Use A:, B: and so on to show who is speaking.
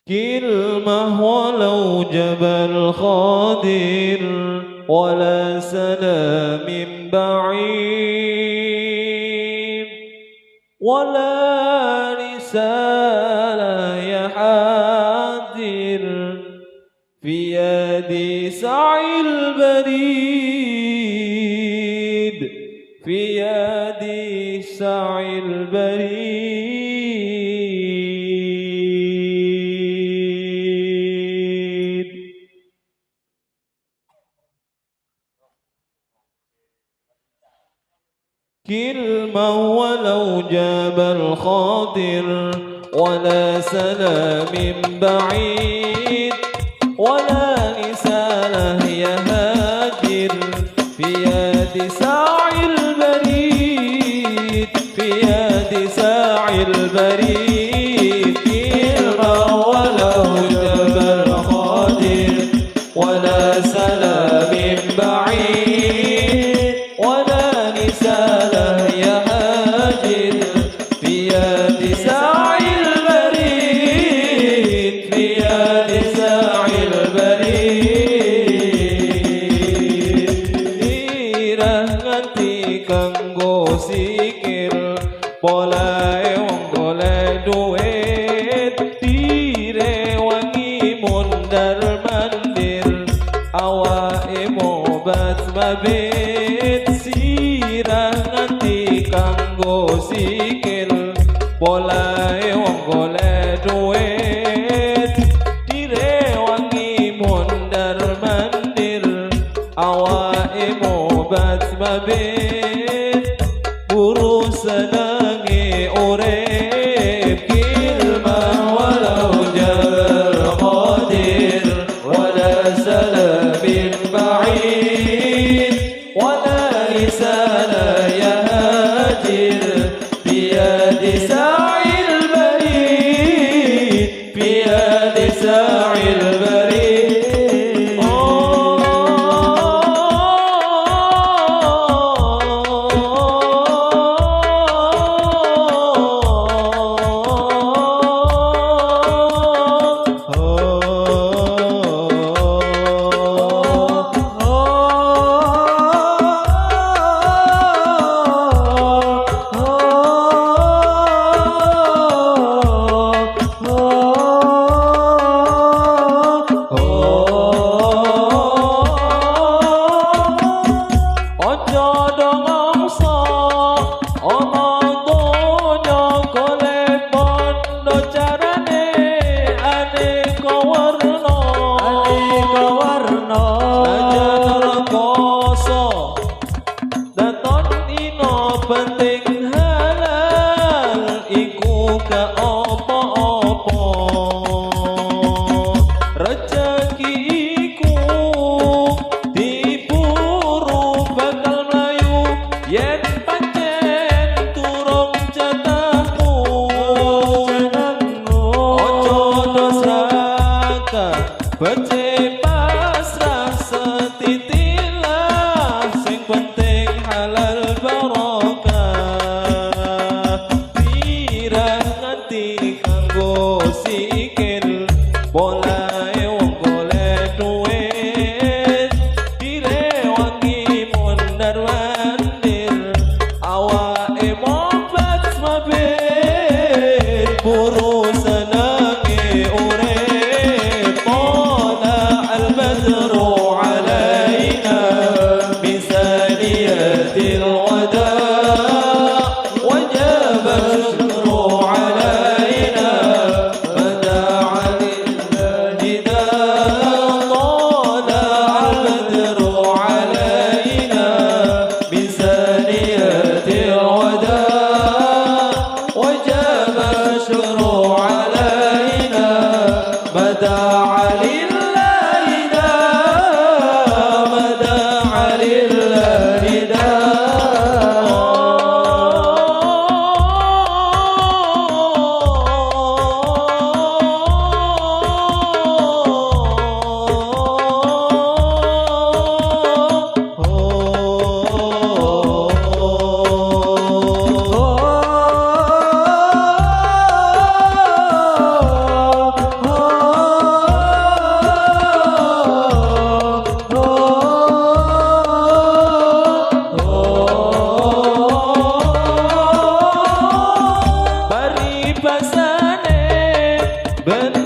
A: كلمة ولو جبل خادر ولا سلام بعيد ولا رسالة يحاذر في يدي سعي البريد في يدي سعي البريد. كلمة ولو جبل خاطر ولا سلام بعيد ولا رسالة يهاجر في يد ساعي البريد في يد ساعي البريد. كلمة ولو جبل خاطر ولا سلام بعيد ولا رسالة يهاجر في يد ساعي البريد في يد ساعي البريد. Irah nganti kanggo sikir polahe wong golek duit direwangi mundar mandir awake mobat mabit. Sirah nganti kanggo sikil polahe wong golek duit direwangi mundar mandir awake mobat mabit buru senangi urip. Kilmah walau jabal qadir wala salamin ba'id wala risalah yahajir biyadi sa'il barid biyadi sa'il barid. Penting halal iku ka apa-apa rezeki iku diburu bakal mlayu yen pancen turung jatahmu. Ojo dosraka becik pasrah setitilah sing penting halal barokah. Sikil polahe wong golek duit direwangi mundar mandir awake mobat mabit buru senangi urip. Tola al-badru alaina bisaniyatil wada wajaba syukru alaina بدر